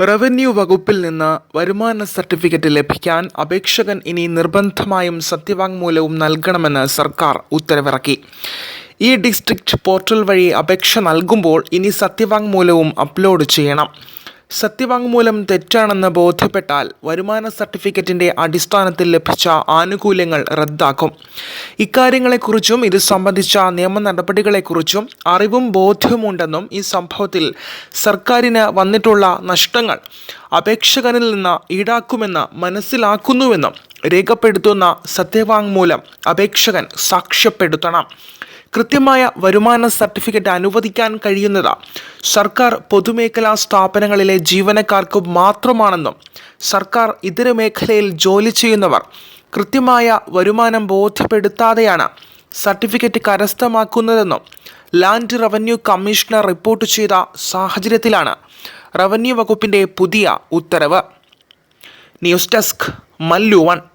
Revenue വകുപ്പിൽ നിന്ന് വരുമാന സർട്ടിഫിക്കറ്റ് ലഭിക്കാൻ അപേക്ഷകൻ ഇനി നിർബന്ധമായും സത്യവാങ്മൂലവും നൽകണമെന്ന് സർക്കാർ ഉത്തരവിറക്കി. ഈ ഡിസ്ട്രിക്ട് പോർട്ടൽ വഴി അപേക്ഷ നൽകുമ്പോൾ ഇനി സത്യവാങ്മൂലവും അപ്ലോഡ് ചെയ്യണം. സത്യവാങ്മൂലം തെറ്റാണെന്ന് ബോധ്യപ്പെട്ടാൽ വരുമാന സർട്ടിഫിക്കറ്റിന്റെ അടിസ്ഥാനത്തിൽ ലഭിച്ച ആനുകൂല്യങ്ങൾ റദ്ദാക്കും. ഇക്കാര്യങ്ങളെക്കുറിച്ചും ഇത് സംബന്ധിച്ച നിയമ നടപടികളെക്കുറിച്ചും അറിവും ബോധ്യവുമുണ്ടെന്നും ഈ സംഭവത്തിൽ സർക്കാരിന് വന്നിട്ടുള്ള നഷ്ടങ്ങൾ അപേക്ഷകനിൽ നിന്ന് ഈടാക്കുമെന്ന് മനസ്സിലാക്കുന്നുവെന്നും രേഖപ്പെടുത്തുന്ന സത്യവാങ്മൂലം അപേക്ഷകൻ സാക്ഷ്യപ്പെടുത്തണം. കൃത്യമായ വരുമാന സർട്ടിഫിക്കറ്റ് അനുവദിക്കാൻ കഴിയുന്നത് സർക്കാർ പൊതുമേഖലാ സ്ഥാപനങ്ങളിലെ ജീവനക്കാർക്ക് മാത്രമാണെന്നും സർക്കാർ ഇതര മേഖലയിൽ ജോലി ചെയ്യുന്നവർ കൃത്യമായ വരുമാനം ബോധ്യപ്പെടുത്താതെയാണ് സർട്ടിഫിക്കറ്റ് കരസ്ഥമാക്കുന്നതെന്നും ലാൻഡ് റവന്യൂ കമ്മീഷണർ റിപ്പോർട്ട് ചെയ്ത സാഹചര്യത്തിലാണ് റവന്യൂ വകുപ്പിന്റെ പുതിയ ഉത്തരവ്. News desk Mallu 1.